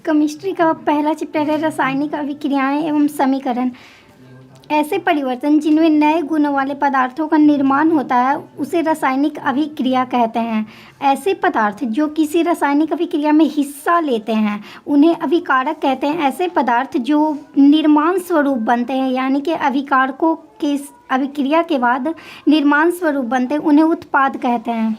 Chemistry का पहला chapter है रासायनिक अभिक्रियाएं एवं समीकरण। ऐसे परिवर्तन जिनमें नए गुणों वाले पदार्थों का निर्माण होता है उसे रासायनिक अभिक्रिया कहते हैं। ऐसे पदार्थ जो किसी रासायनिक अभिक्रिया में हिस्सा लेते हैं उन्हें अभिकारक कहते हैं। ऐसे पदार्थ जो निर्माण स्वरूप बनते हैं यानी कि अभिकारकों के अभिक्रिया के बाद निर्माण स्वरूप बनते हैं उन्हें उत्पाद कहते हैं।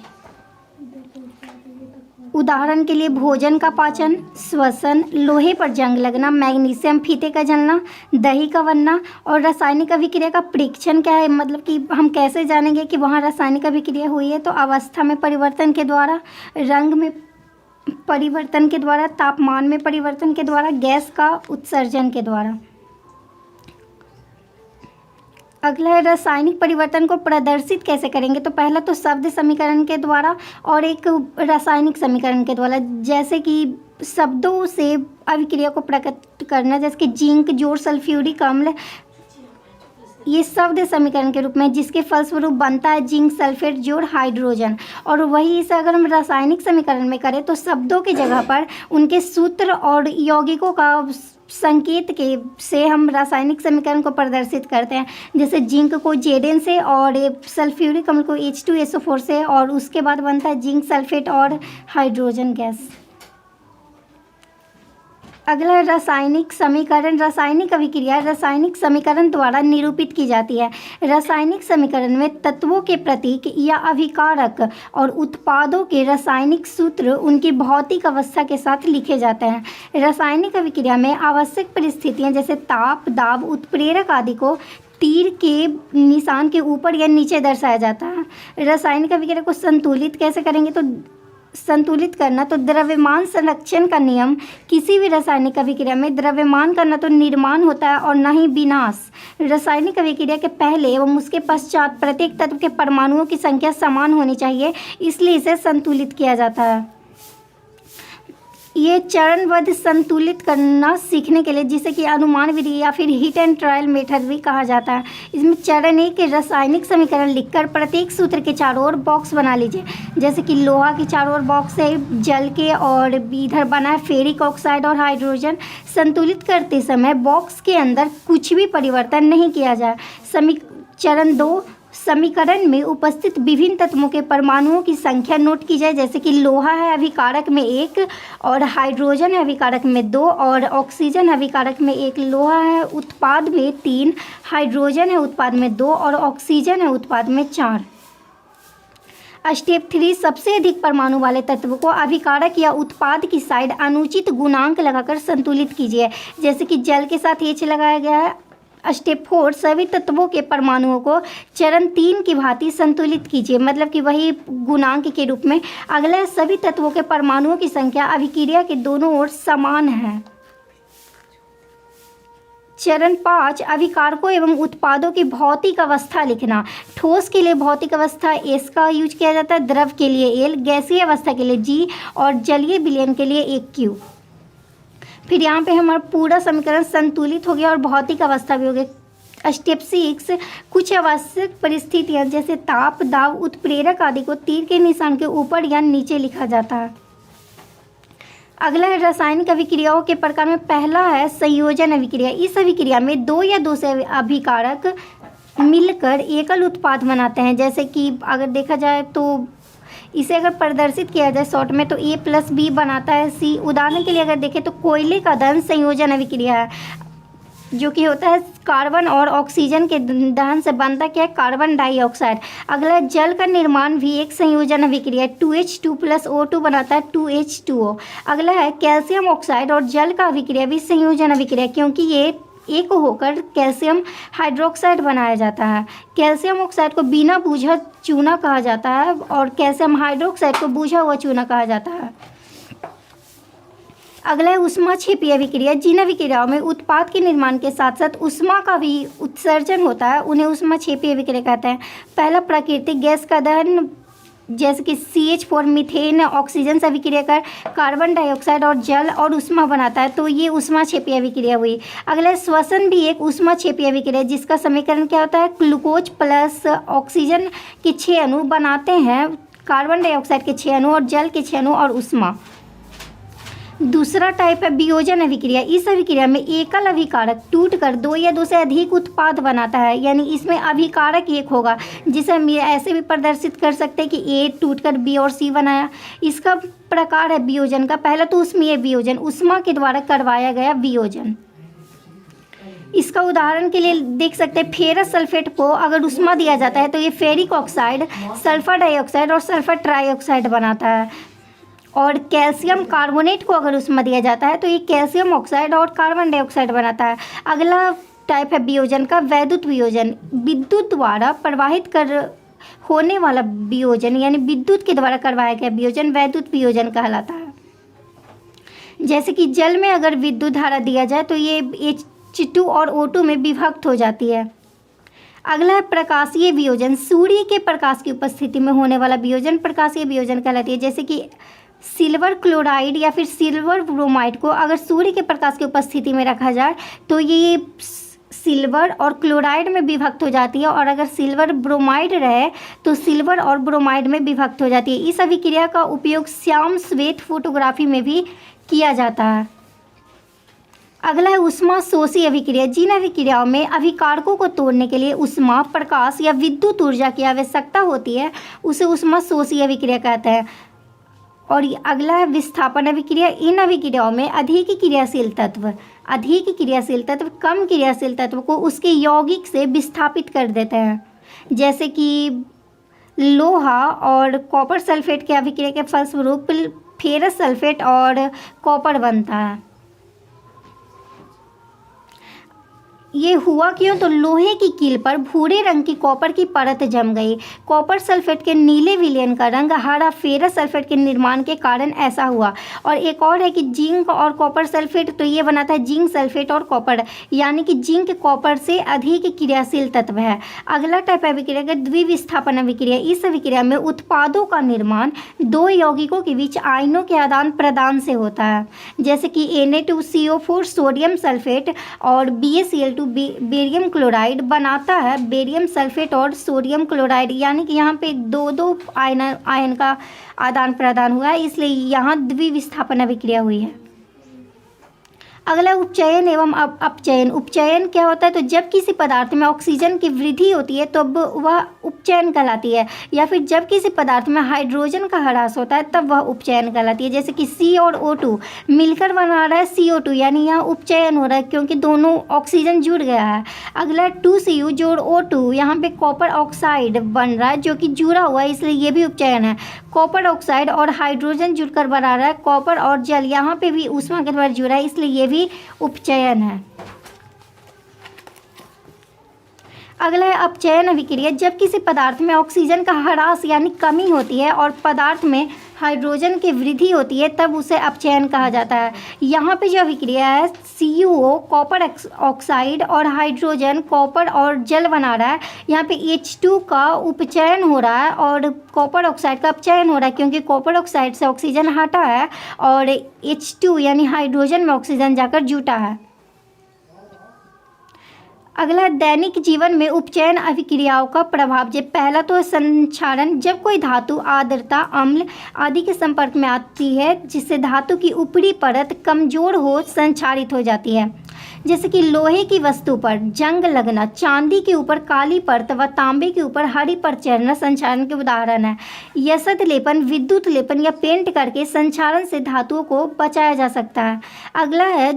उदाहरण के लिए भोजन का पाचन, श्वसन, लोहे पर जंग लगना, मैग्नीशियम फीते का जलना, दही का बनना। और रासायनिक अभिक्रिया का परीक्षण क्या है, मतलब कि हम कैसे जानेंगे कि वहाँ रासायनिक अभिक्रिया हुई है। तो अवस्था में परिवर्तन के द्वारा, रंग में परिवर्तन के द्वारा, तापमान में परिवर्तन के द्वारा, गैस का उत्सर्जन के द्वारा। अगला है रासायनिक परिवर्तन को प्रदर्शित कैसे करेंगे। तो पहला तो शब्द समीकरण के द्वारा और एक रासायनिक समीकरण के द्वारा। जैसे कि शब्दों से अभिक्रिया को प्रकट करना, जैसे कि जिंक जोड़ सल्फ्यूरिक अम्ल, ये शब्द समीकरण के रूप में जिसके फलस्वरूप बनता है जिंक सल्फेट जोड़ हाइड्रोजन। और वही इसे अगर हम रासायनिक समीकरण में करें तो शब्दों की जगह पर उनके सूत्र और यौगिकों का संकेत के से हम रासायनिक समीकरण को प्रदर्शित करते हैं। जैसे जिंक को Zn से और सल्फ्यूरिक अम्ल को H2SO4 से, और उसके बाद बनता है जिंक सल्फेट और हाइड्रोजन गैस। अगला रासायनिक समीकरण। रासायनिक अभिक्रिया रासायनिक समीकरण द्वारा निरूपित की जाती है। रासायनिक समीकरण में तत्वों के प्रतीक या अभिकारक और उत्पादों के रासायनिक सूत्र उनकी भौतिक अवस्था के साथ लिखे जाते हैं। रासायनिक अभिक्रिया में आवश्यक परिस्थितियां जैसे ताप, दाब, उत्प्रेरक आदि को तीर के निशान के ऊपर या नीचे दर्शाया जाता है। रासायनिक अभिक्रिया को संतुलित कैसे करेंगे, तो संतुलित करना तो द्रव्यमान संरक्षण का नियम। किसी भी रासायनिक अभिक्रिया में द्रव्यमान का न तो निर्माण होता है और न ही विनाश। रासायनिक अभिक्रिया के पहले एवं उसके पश्चात प्रत्येक तत्व के परमाणुओं की संख्या समान होनी चाहिए, इसलिए इसे संतुलित किया जाता है। ये चरणबद्ध संतुलित करना सीखने के लिए, जिसे कि अनुमान विधि या फिर हिट एंड ट्रायल मेथड भी कहा जाता है। इसमें चरण 1 के रासायनिक समीकरण लिखकर प्रत्येक सूत्र के चारों ओर बॉक्स बना लीजिए। जैसे कि लोहा के चारों ओर बॉक्स है, जल के, और इधर बना है फेरिक ऑक्साइड और हाइड्रोजन। संतुलित करते समय बॉक्स के अंदर कुछ भी परिवर्तन नहीं किया जाए। चरण 2 समीकरण में उपस्थित विभिन्न तत्वों के परमाणुओं की संख्या नोट की जाए। जैसे कि लोहा है अभिकारक में 1 और हाइड्रोजन है अभिकारक में 2 और ऑक्सीजन है अभिकारक में 1। लोहा है उत्पाद में 3, हाइड्रोजन है उत्पाद में 2 और ऑक्सीजन है उत्पाद में 4। स्टेप 3 सबसे अधिक परमाणु वाले तत्व को अभिकारक या उत्पाद की साइड अनुचित गुणांक लगाकर संतुलित कीजिए। जैसे कि जल के साथ H लगाया गया है। स्टेप 4 सभी तत्वों के परमाणुओं को चरण 3 की भांति संतुलित कीजिए, मतलब कि वही गुणांक के रूप में। अगला सभी तत्वों के परमाणुओं की संख्या अभिक्रिया के दोनों ओर समान है। चरण 5 अभिकारकों एवं उत्पादों की भौतिक अवस्था लिखना। ठोस के लिए भौतिक अवस्था S का यूज किया जाता है, द्रव के लिए L, गैसीय अवस्था के लिए G और जलीय विलयन के लिए 1 Q। फिर यहाँ पे हमारा पूरा समीकरण संतुलित हो गया और भौतिक अवस्था भी हो गई। स्टेप 6 कुछ आवश्यक परिस्थितियाँ जैसे ताप, दाब, उत्प्रेरक आदि को तीर के निशान के ऊपर या नीचे लिखा जाता है। अगला है रासायनिक अभिक्रियाओं के प्रकार में पहला है संयोजन अभिक्रिया। इस अभिक्रिया में 2 या 2 से अभिकारक मिलकर एकल उत्पाद बनाते हैं। जैसे कि अगर देखा जाए तो इसे अगर प्रदर्शित किया जाए शॉर्ट में तो A+B बनाता है C। उदाहरण के लिए अगर देखें तो कोयले का दहन संयोजन अभिक्रिया है, जो कि होता है कार्बन और ऑक्सीजन के दहन से बनता क्या है, कार्बन डाइऑक्साइड। अगला जल का निर्माण भी एक संयोजन अभिक्रिया है, 2H2 + O2 बनाता है 2H2O। अगला है कैल्शियम ऑक्साइड और जल का अभिक्रिया भी संयोजन अभिक्रिया, क्योंकि ये एक होकर कैल्शियम हाइड्रोक्साइड बनाया जाता है। कैल्शियम ऑक्साइड को बिना बूझा चूना कहा जाता है और कैल्शियम हाइड्रोक्साइड को बूझा हुआ चूना कहा जाता है। अगला है ऊष्माक्षेपी अभिक्रिया। जिन अभिक्रियाओं में उत्पाद के निर्माण के साथ साथ ऊष्मा का भी उत्सर्जन होता है उन्हें ऊष्माक्षेपी अभिक्रिया कहते हैं। पहला प्राकृतिक गैस का दहन, जैसे कि CH4 मीथेन ऑक्सीजन से अभिक्रिया कर कार्बन डाइऑक्साइड और जल और ऊष्मा बनाता है, तो ये ऊष्माक्षेपी अभिक्रिया हुई। अगला श्वसन भी एक ऊष्माक्षेपी अभिक्रिया, जिसका समीकरण क्या होता है, ग्लूकोज प्लस ऑक्सीजन के 6 अणु बनाते हैं कार्बन डाइऑक्साइड के 6 अणु और जल के 6 अणु और ऊष्मा। दूसरा टाइप है वियोजन अभिक्रिया। इस अभिक्रिया में एकल अभिकारक टूटकर दो या दो से अधिक उत्पाद बनाता है, यानी इसमें अभिकारक एक होगा, जिसे हम ऐसे भी प्रदर्शित कर सकते हैं कि ए टूटकर बी और सी बनाया। इसका प्रकार है वियोजन का। पहला तो ऊष्मीय वियोजन, ऊष्मा के द्वारा करवाया गया वियोजन। इसका उदाहरण के लिए देख सकते हैं, फेरस सल्फेट को अगर ऊष्मा दिया जाता है तो ये फेरिक ऑक्साइड, सल्फर डाइऑक्साइड और सल्फर ट्राइऑक्साइड बनाता है। और कैल्शियम कार्बोनेट को अगर ऊष्मा दिया जाता है तो ये कैल्शियम ऑक्साइड और कार्बन डाइऑक्साइड बनाता है। अगला टाइप है वियोजन का वैद्युत वियोजन। विद्युत द्वारा प्रवाहित कर होने वाला वियोजन, यानी विद्युत के द्वारा करवाया गया वियोजन वैद्युत वियोजन कहलाता है। जैसे कि जल में अगर विद्युत धारा दिया जाए तो ये H2 और O2 में विभक्त हो जाती है। अगला है प्रकाशीय वियोजन। सूर्य के प्रकाश की उपस्थिति में होने वाला वियोजन प्रकाशीय वियोजन कहलाती है। जैसे कि सिल्वर क्लोराइड या फिर सिल्वर ब्रोमाइड को अगर सूर्य के प्रकाश की उपस्थिति में रखा जाए तो ये सिल्वर और क्लोराइड में विभक्त हो जाती है, और अगर सिल्वर ब्रोमाइड रहे तो सिल्वर और ब्रोमाइड में विभक्त हो जाती है। इस अभिक्रिया का उपयोग श्याम श्वेत फोटोग्राफी में भी किया जाता है। अगला है ऊष्मा शोषी अभिक्रिया। जिन अभिक्रियाओं में अभिकारकों को तोड़ने के लिए ऊष्मा, प्रकाश या विद्युत ऊर्जा की आवश्यकता होती है उसे ऊष्मा शोषी अभिक्रिया कहते हैं। और अगला है विस्थापन अभिक्रिया। इन अभिक्रियाओं में अधिक क्रियाशील तत्व कम क्रियाशील तत्व को उसके यौगिक से विस्थापित कर देते हैं। जैसे कि लोहा और कॉपर सल्फेट के अभिक्रिया के फलस्वरूप फेरस सल्फेट और कॉपर बनता है। ये हुआ क्यों? तो लोहे की कील पर भूरे रंग की कॉपर की परत जम गई। कॉपर सल्फेट के नीले विलयन का रंग हरा फेरस सल्फेट के निर्माण के कारण ऐसा हुआ। और एक और है कि जिंक और कॉपर सल्फेट, तो ये बनाता है जिंक सल्फेट और कॉपर, यानी कि जिंक कॉपर से अधिक क्रियाशील तत्व है। अगला टाइप अभिक्रिया का द्विविस्थापन अभिक्रिया। इस अभिक्रिया में उत्पादों का निर्माण दो यौगिकों के बीच आयनों के आदान प्रदान से होता है। जैसे कि Na2CO4 सोडियम सल्फेट और BaCl2 बेरियम क्लोराइड बनाता है बेरियम सल्फेट और सोडियम क्लोराइड, यानी कि यहाँ पे दो आयन का आदान प्रदान हुआ है, इसलिए यहाँ द्विविस्थापन अभिक्रिया हुई है। अगला उपचयन एवं अपचयन। उपचयन क्या होता है? तो जब किसी पदार्थ में ऑक्सीजन की वृद्धि होती है तब वह उपचयन कहलाती है, या फिर जब किसी पदार्थ में हाइड्रोजन का ह्रास होता है तब वह उपचयन कहलाती है। जैसे कि C और O2 मिलकर बना रहा है CO2, यानी यहाँ उपचयन हो रहा है क्योंकि दोनों ऑक्सीजन जुड़ गया है। अगला 2Cu जोड़ O2, यहाँ पे कॉपर ऑक्साइड बन रहा है जो कि जुड़ा हुआ है, इसलिए ये भी उपचयन है। कॉपर ऑक्साइड और हाइड्रोजन जुड़कर बना रहा है कॉपर और जल, यहाँ पे भी ऊष्मा के द्वारा जुड़ा है, इसलिए ये भी उपचयन है। अगला है अपचयन अभिक्रिया। जब किसी पदार्थ में ऑक्सीजन का ह्रास यानी कमी होती है और पदार्थ में हाइड्रोजन की वृद्धि होती है तब उसे अपचयन कहा जाता है। यहाँ पे जो अभिक्रिया है CuO कॉपर ऑक्साइड और हाइड्रोजन कॉपर और जल बना रहा है, यहाँ पे H2 का उपचयन हो रहा है और कॉपर ऑक्साइड का अपचयन हो रहा है क्योंकि कॉपर ऑक्साइड से ऑक्सीजन हटा है और H2 यानी हाइड्रोजन में ऑक्सीजन जाकर जुटा है। अगला दैनिक जीवन में उपचयन अभिक्रियाओं का प्रभाव। जब पहला तो संक्षारण। जब कोई धातु आर्द्रता, अम्ल आदि के संपर्क में आती है जिससे धातु की ऊपरी परत कमजोर हो संक्षारित हो जाती है। जैसे कि लोहे की वस्तु पर जंग लगना, चांदी के ऊपर काली परत व तांबे के ऊपर हरी परत चढ़ना संक्षारण के उदाहरण है। यसत लेपन, विद्युत लेपन या पेंट करके संक्षारण से धातुओं को बचाया जा सकता है। अगला है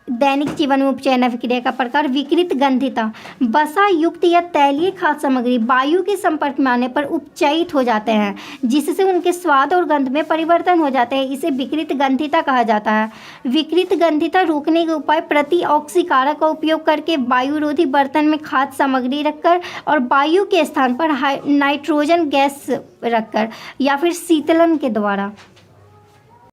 दैनिक जीवन में उपचयन अभिक्रिया का प्रकार। विकृत गंधिता। वसा युक्त या तैलीय खाद्य सामग्री वायु के संपर्क में आने पर उपचयित हो जाते हैं जिससे उनके स्वाद और गंध में परिवर्तन हो जाते हैं, इसे विकृत गंधिता कहा जाता है। विकृत गंधिता रोकने के उपाय प्रति ऑक्सीकारक का उपयोग करके वायुरोधी बर्तन में खाद्य सामग्री रखकर और वायु के स्थान पर नाइट्रोजन गैस रखकर या फिर शीतलन के द्वारा।